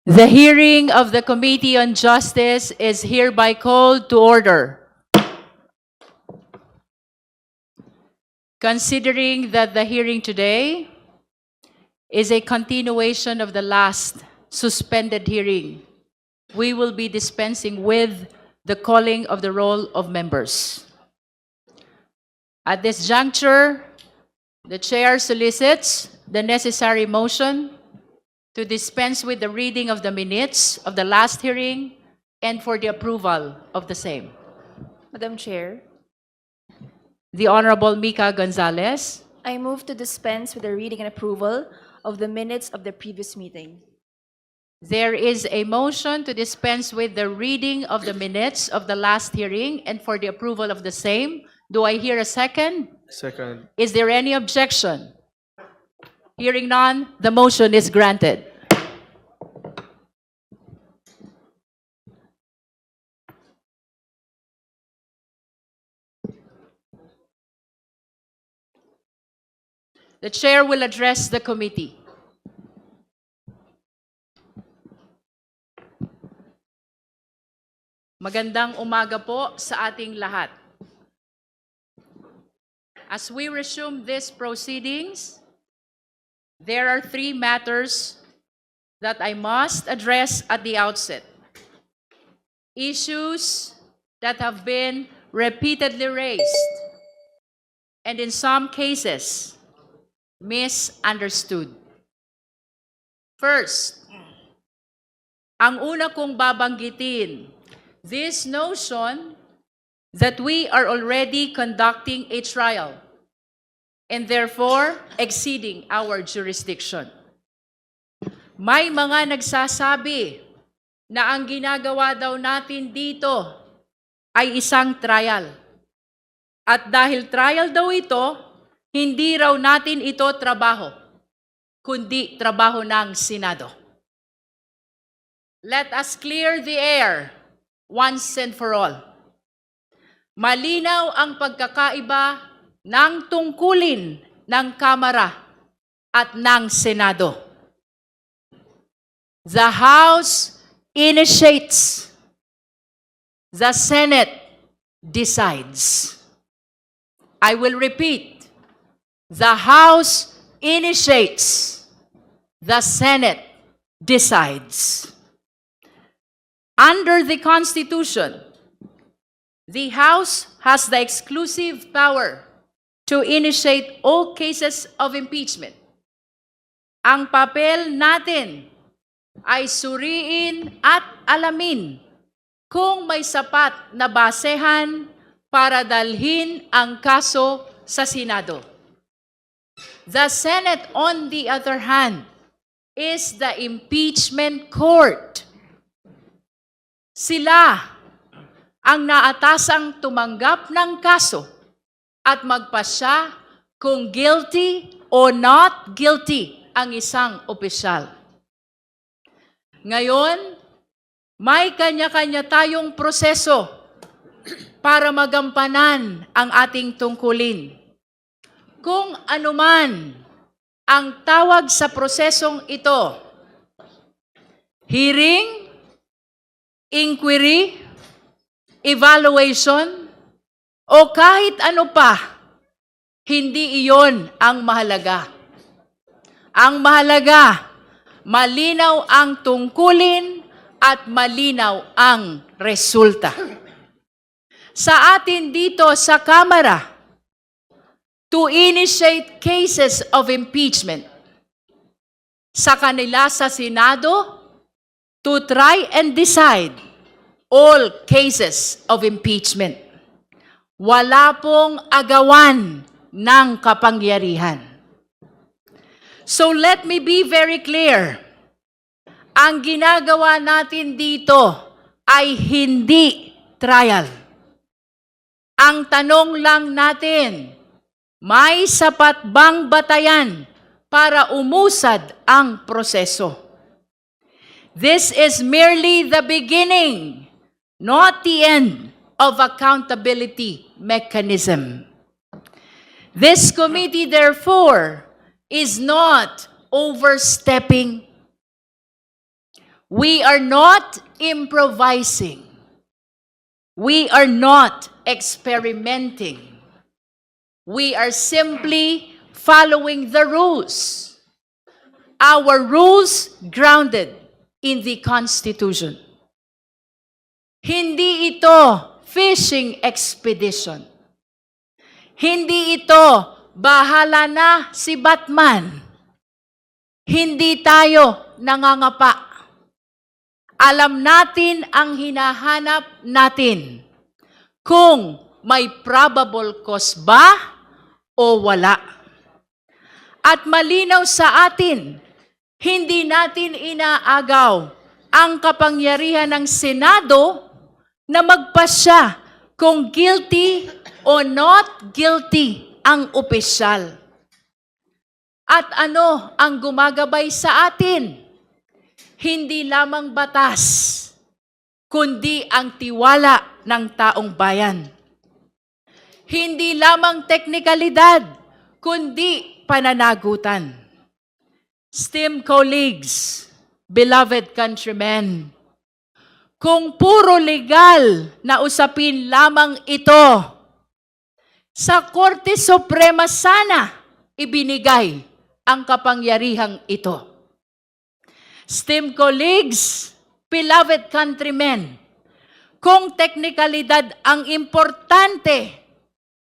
The hearing of the Committee on Justice is hereby called to order. Considering that the hearing today is a continuation of the last suspended hearing, we will be dispensing with the calling of the roll of members. At this juncture, the Chair solicits the necessary motion to dispense with the reading of the minutes of the last hearing and for the approval of the same. Madam Chair, The Honorable Mika Gonzalez. I move to dispense with the reading and approval of the minutes of the previous meeting. There is a motion to dispense with the reading of the minutes of the last hearing and for the approval of the same. Do I hear a second? Second. Is there any objection? Hearing none, the motion is granted. The Chair will address the committee. Magandang umaga po sa ating lahat. As we resume these proceedings, there are three matters that I must address at the outset. Issues that have been repeatedly raised and in some cases misunderstood. First, ang una kong babanggitin, this notion that we are already conducting a trial and therefore exceeding our jurisdiction. May mga nagsasabi na ang ginagawa daw natin dito ay isang trial. At dahil trial daw ito, hindi raw natin ito trabaho, kundi trabaho ng Senado. Let us clear the air once and for all. Malinaw ang pagkakaiba ng tungkulin ng Kamara at ng Senado. The House initiates. The Senate decides. I will repeat. The House initiates. The Senate decides. Under the Constitution, the House has the exclusive power to initiate all cases of impeachment. Ang papel natin ay suriin at alamin kung may sapat na basehan para dalhin ang kaso sa Senado. The Senate, on the other hand, is the impeachment court. Sila ang naatasang tumanggap ng kaso at magpasya kung guilty o not guilty ang isang opisyal. Ngayon, may kanya-kanya tayong proseso para magampanan ang ating tungkulin. Kung anuman ang tawag sa prosesong ito, hearing, inquiry, evaluation, o kahit ano pa, hindi iyon ang mahalaga. Ang mahalaga, malinaw ang tungkulin at malinaw ang resulta. Sa atin dito sa Kamara, to initiate cases of impeachment. Sa kanila sa Senado, to try and decide all cases of impeachment. Wala pong agawan ng kapangyarihan. So let me be very clear. Ang ginagawa natin dito ay hindi trial. Ang tanong lang natin, may sapat bang batayan para umusad ang proseso? This is merely the beginning, not the end of accountability mechanism. This committee, therefore, is not overstepping. We are not improvising. We are not experimenting. We are simply following the rules. Our rules grounded in the Constitution. Hindi ito fishing expedition. Hindi ito bahala na si Batman. Hindi tayo nangangapa. Alam natin ang hinahanap natin. Kung may probable cause ba o wala. At malinaw sa atin, hindi natin inaagaw ang kapangyarihan ng Senado na magpasya kung guilty o not guilty ang opisyal. At ano ang gumagabay sa atin? Hindi lamang batas, kundi ang tiwala ng taong bayan. Hindi lamang teknikalidad, kundi pananagutan. Esteemed colleagues, beloved countrymen, kung puro legal na usapin lamang ito, sa Korte Suprema sana ibinigay ang kapangyarihang ito. Esteemed colleagues, beloved countrymen, kung teknikalidad ang importante,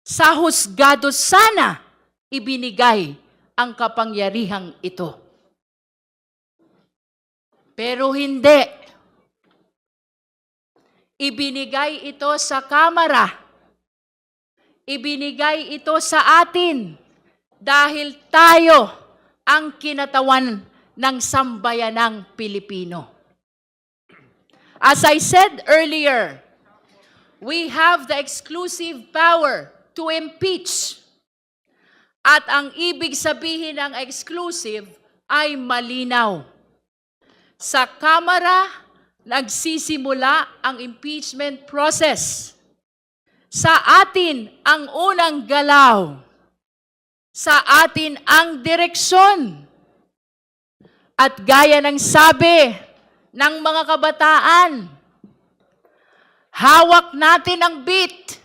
sa husgado sana ibinigay ang kapangyarihang ito. Pero hindi. Ibinigay ito sa Kamara. Ibinigay ito sa atin dahil tayo ang kinatawan ng sambayanang Pilipino. As I said earlier, we have the exclusive power to impeach. At ang ibig sabihin ng exclusive ay malinaw. Sa Kamara, nagsisimula ang impeachment process. Sa atin ang unang galaw. Sa atin ang direksyon. At gaya ng sabi ng mga kabataan, hawak natin ang beat.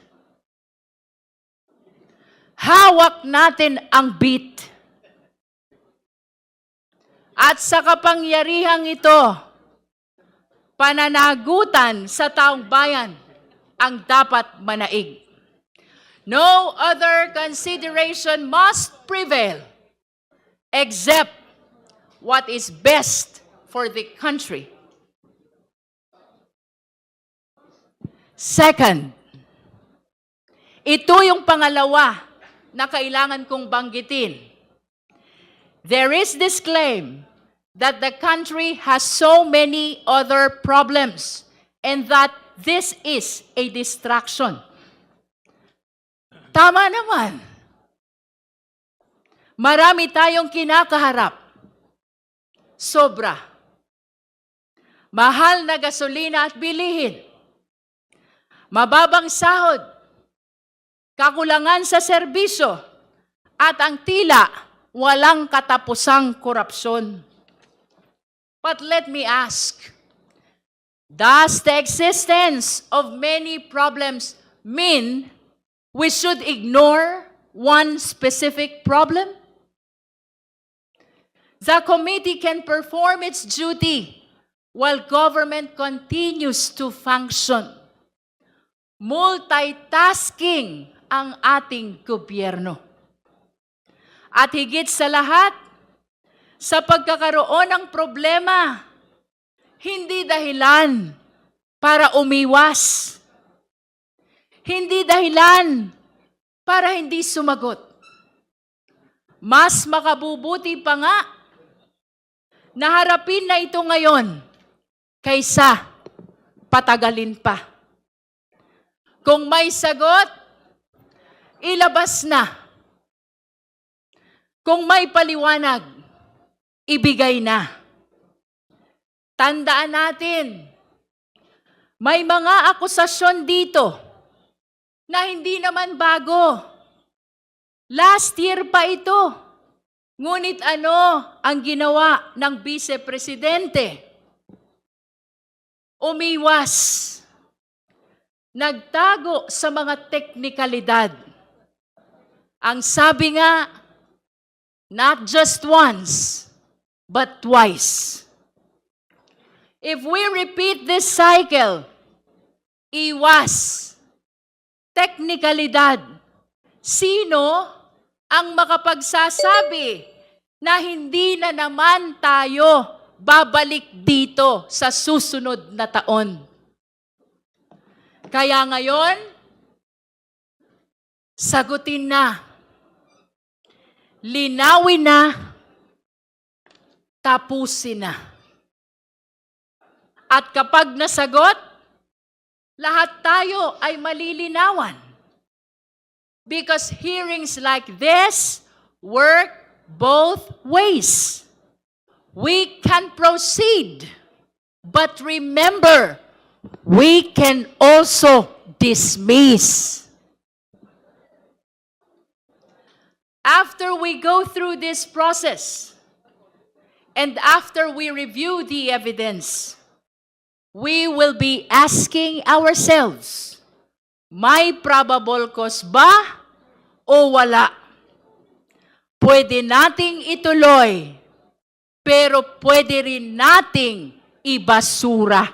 Hawak natin ang beat. At sa kapangyarihang ito, pananagutan sa taong bayan ang dapat manaig. No other consideration must prevail except what is best for the country. Second, ito yung pangalawa na kailangan kong banggitin. There is this claim that the country has so many other problems and that this is a distraction. Tama naman. Marami tayong kinakaharap. Sobra. Mahal na gasolina at bilihin. Mababang sahod. Kakulangan sa serbisyo. At ang tila, walang katapusang korupsyon. But let me ask, does the existence of many problems mean we should ignore one specific problem? The committee can perform its duty while government continues to function. Multitasking ang ating gobyerno. At higit sa lahat, sa pagkakaroon ng problema, hindi dahilan para umiwas. Hindi dahilan para hindi sumagot. Mas makabubuti pa nga na harapin na ito ngayon kaysa patagalin pa. Kung may sagot, ilabas na. Kung may paliwanag, ibigay na. Tandaan natin, may mga akusasyon dito na hindi naman bago. Last year pa ito. Ngunit ano ang ginawa ng Vice Presidente? umiwas, nagtago sa mga teknikalidad. Ang sabi nga, not just once, but twice. If we repeat this cycle, iwas, teknikalidad, sino ang makapagsasabi na hindi na naman tayo babalik dito sa susunod na taon? Kaya ngayon, sagutin na, linawin na, tapusin na. At kapag nasagot, lahat tayo ay malilinawan. Because hearings like this work both ways. We can proceed, but remember, we can also dismiss. After we go through this process, and after we review the evidence, we will be asking ourselves, may probable cause ba o wala? Pwede nating ituloy, pero pwede rin nating ibasura.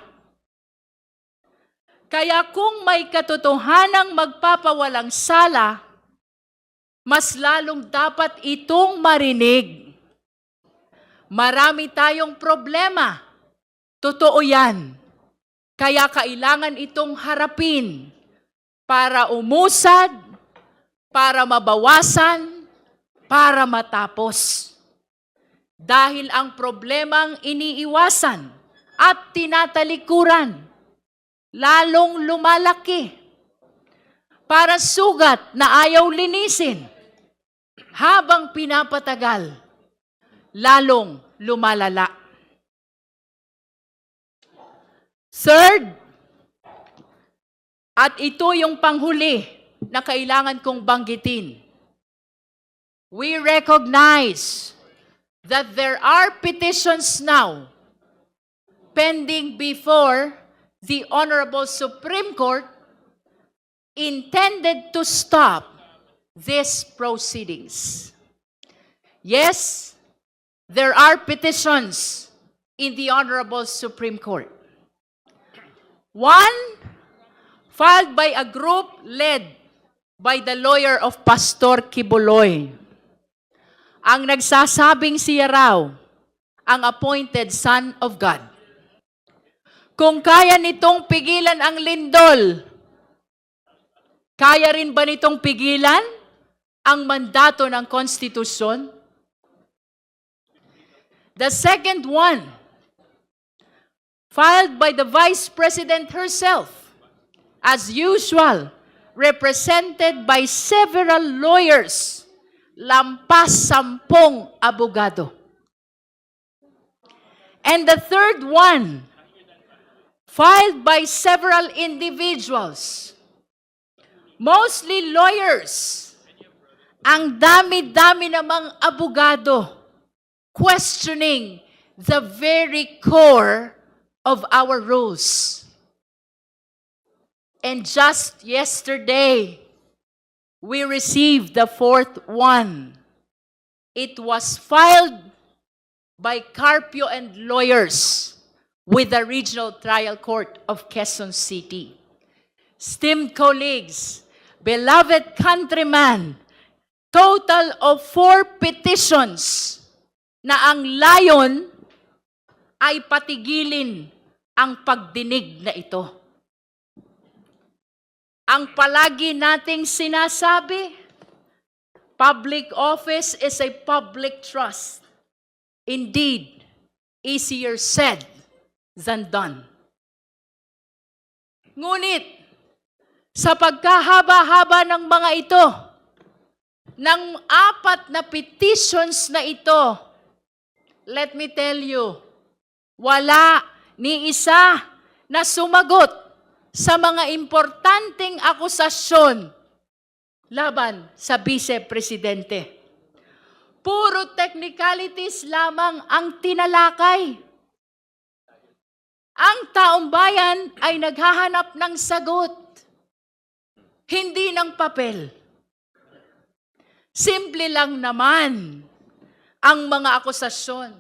Kaya kung may katotohanang magpapawalang sala, mas lalong dapat itong marinig. Marami tayong problema. Totoo yan. Kaya kailangan itong harapin para umusad, para mabawasan, para matapos. Dahil ang problemang iniiwasan at tinatalikuran, lalong lumalaki. Para sugat na ayaw linisin, habang pinapatagal, lalong lumalala. Third, at ito yung panghuli na kailangan kong banggitin. We recognize that there are petitions now pending before the Honorable Supreme Court intended to stop these proceedings. Yes, there are petitions in the Honorable Supreme Court. One, filed by a group led by the lawyer of Pastor Kibuloy. Ang nagsasabing siya raw, ang appointed son of God. Kung kaya nitong pigilan ang lindol, kaya rin ba nitong pigilan ang mandato ng konstitusyon? The second one, filed by the Vice President herself, as usual, represented by several lawyers, lampas 10 abogado. And the third one, filed by several individuals, mostly lawyers. Ang dami-dami namang abogado questioning the very core of our rules. And just yesterday, we received the fourth one. It was filed by Carpio and lawyers with the Regional Trial Court of Quezon City. Esteemed colleagues, beloved countrymen, total of 4 petitions na ang layon ay patigilin ang pagdinig na ito. Ang palagi nating sinasabi, public office is a public trust. Indeed, easier said than done. Ngunit, sa pagkahaba-haba ng mga ito, ng 4 na petitions na ito, let me tell you, wala ni isa na sumagot sa mga importanteng akusasyon laban sa Vice-Presidente. Puro technicalities lamang ang tinalakay. Ang taong bayan ay naghahanap ng sagot, hindi ng papel. Simple lang naman ang mga akusasyon.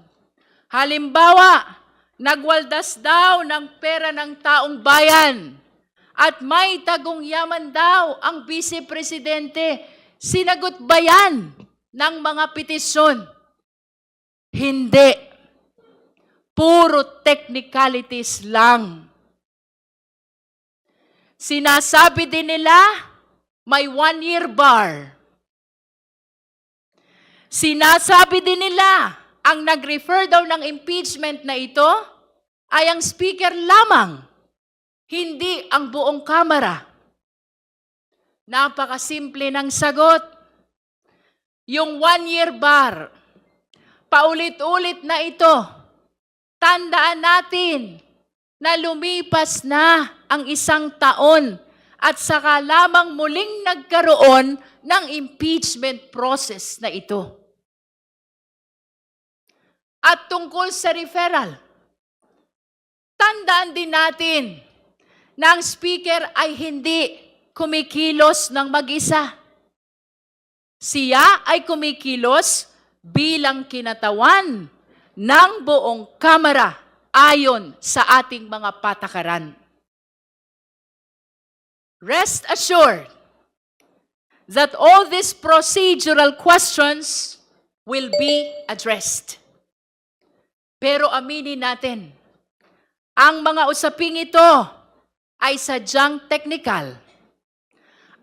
Halimbawa, nagwaldas daw ng pera ng taong bayan at may tagong yaman daw ang vice-presidente. Sinagot ba yan ng mga petisyon? Hindi. Puro technicalities lang. Sinasabi din nila, may 1-year bar. Sinasabi din nila, ang nag-refer daw ng impeachment na ito ay ang speaker lamang, hindi ang buong kamara. Napakasimple ng sagot. Yung 1-year bar, paulit-ulit na ito. Tandaan natin na lumipas na ang 1 taon at saka lamang muling nagkaroon ng impeachment process na ito. At tungkol sa referral, tandaan din natin na ang speaker ay hindi kumikilos ng mag-isa. Siya ay kumikilos bilang kinatawan ng buong kamara ayon sa ating mga patakaran. Rest assured that all these procedural questions will be addressed. Pero aminin natin, ang mga usaping ito ay sadyang technical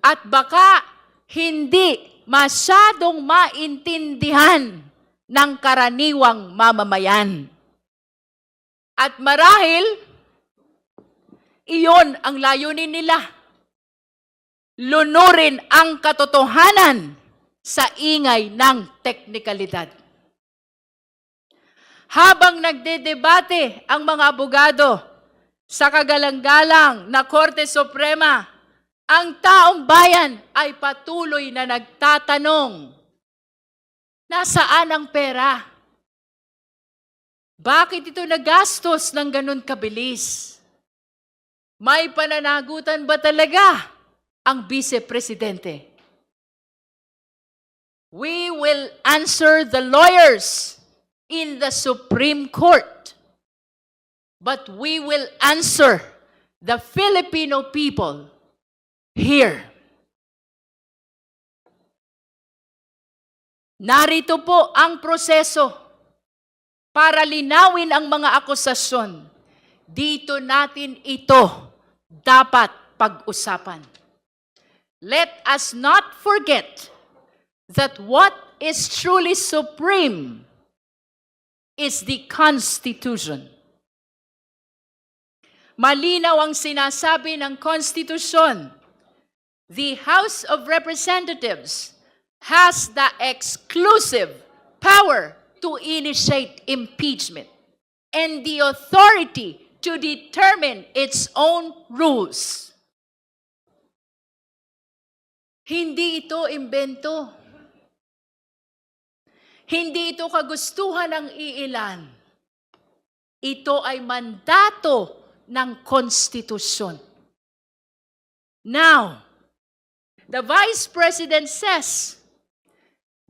at baka hindi masyadong maintindihan ng karaniwang mamamayan. At marahil, iyon ang layunin nila. Lunurin ang katotohanan sa ingay ng teknikalidad. Habang nagdedebate ang mga abogado sa kagalang-galang na Korte Suprema, ang taong bayan ay patuloy na nagtatanong, nasaan ang pera? Bakit ito nagastos ng ganun kabilis? May pananagutan ba talaga ang vice-presidente? We will answer the lawyers in the Supreme Court, but we will answer the Filipino people here. Narito po ang proseso para linawin ang mga akusasyon. Dito natin ito dapat pag-usapan. Let us not forget that what is truly supreme is the Constitution. Malinaw ang sinasabi ng Konstitusyon. The House of Representatives has the exclusive power to initiate impeachment and the authority to determine its own rules. Hindi ito imbento. Hindi ito kagustuhan ng iilan. Ito ay mandato ng konstitusyon. Now, the Vice President says,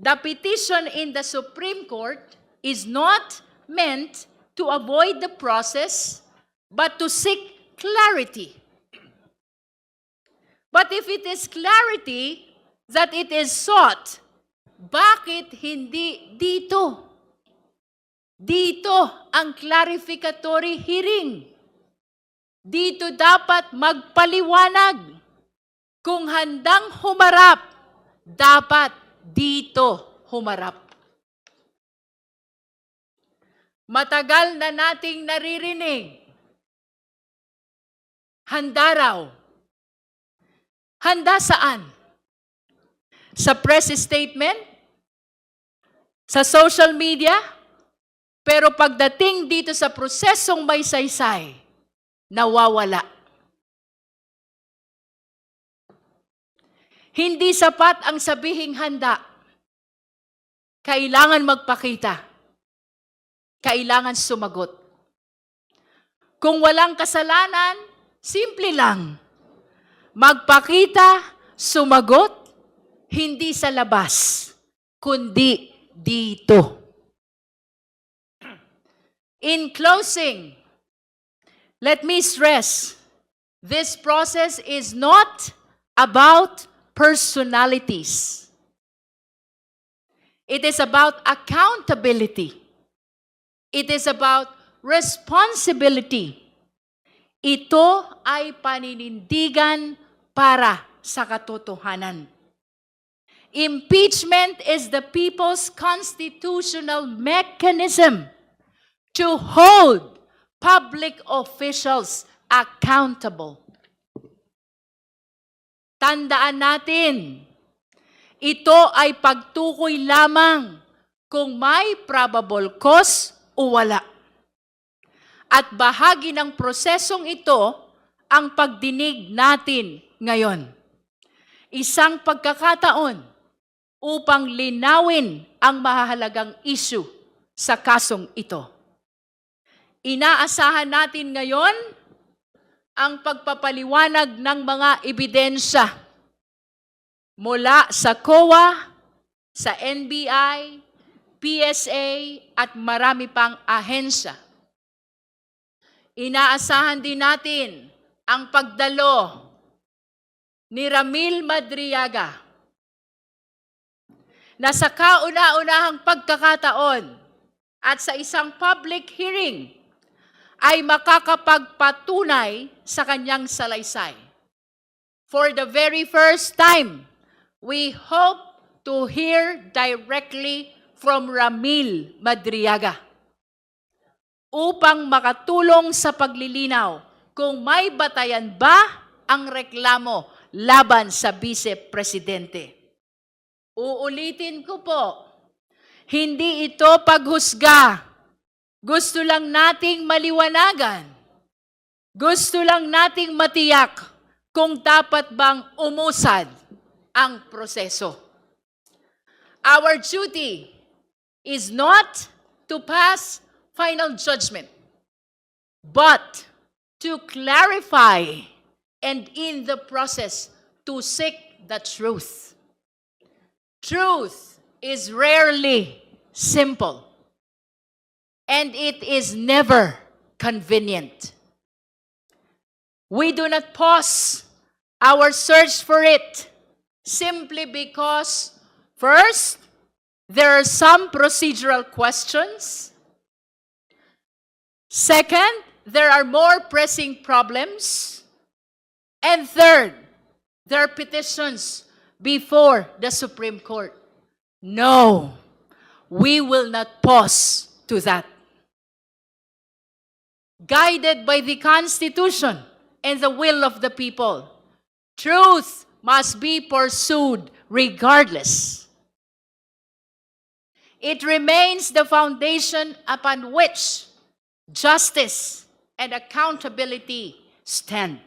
the petition in the Supreme Court is not meant to avoid the process, but to seek clarity. But if it is clarity that it is sought, bakit hindi dito? Dito ang clarificatory hearing. Dito dapat magpaliwanag. Kung handang humarap, dapat dito humarap. Matagal na nating naririnig. Handa raw. Handa saan? Sa press statement? Sa social media? Pero pagdating dito sa prosesong may saysay, nawawala. Hindi sapat ang sabihing handa. Kailangan magpakita. Kailangan sumagot. Kung walang kasalanan, simple lang. Magpakita, sumagot, hindi sa labas, kundi dito. In closing, let me stress, this process is not about personalities. It is about accountability. It is about responsibility. Ito ay paninindigan para sa katotohanan. Impeachment is the people's constitutional mechanism to hold public officials accountable. Tandaan natin, ito ay pagtukoy lamang kung may probable cause o wala. At bahagi ng prosesong ito ang pagdinig natin ngayon. Isang pagkakataon upang linawin ang mahahalagang issue sa kasong ito. Inaasahan natin ngayon ang pagpapaliwanag ng mga ebidensya mula sa COA, sa NBI, PSA at marami pang ahensya. Inaasahan din natin ang pagdalo ni Ramil Madriaga na sa kauna-unahang pagkakataon at sa isang public hearing ay makakapagpatunay sa kanyang salaysay. For the very first time, we hope to hear directly from Ramil Madriaga upang makatulong sa paglilinaw kung may batayan ba ang reklamo laban sa Vice Presidente. Uulitin ko po, hindi ito paghusga. Gusto lang nating maliwanagan. Gusto lang nating matiyak kung dapat bang umusad ang proseso. Our duty is not to pass final judgment, but to clarify and in the process to seek the truth. Truth is rarely simple, and it is never convenient. We do not pause our search for it simply because, first, there are some procedural questions. Second, there are more pressing problems. And third, there are petitions before the Supreme Court. No, we will not pause to that. Guided by the Constitution and the will of the people, truth must be pursued regardless. It remains the foundation upon which justice and accountability stand.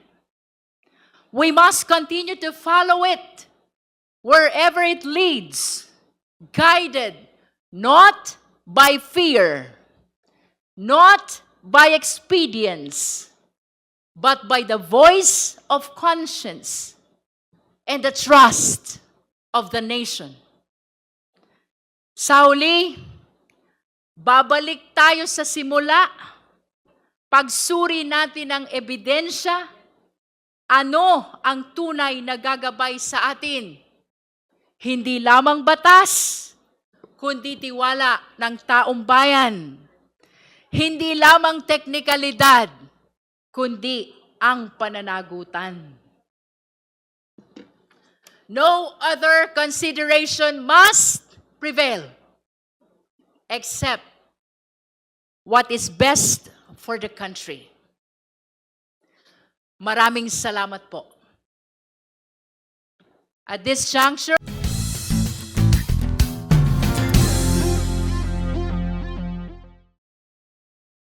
We must continue to follow it wherever it leads, guided not by fear, not by expedience, but by the voice of conscience and the trust of the nation. Sa huli, babalik tayo sa simula, pagsuri natin ang ebidensya, ano ang tunay na gagabay sa atin. Hindi lamang batas, kundi tiwala ng taong bayan. Hindi lamang teknikalidad, kundi ang pananagutan. No other consideration must prevail except what is best for the country. Maraming salamat po. At this juncture,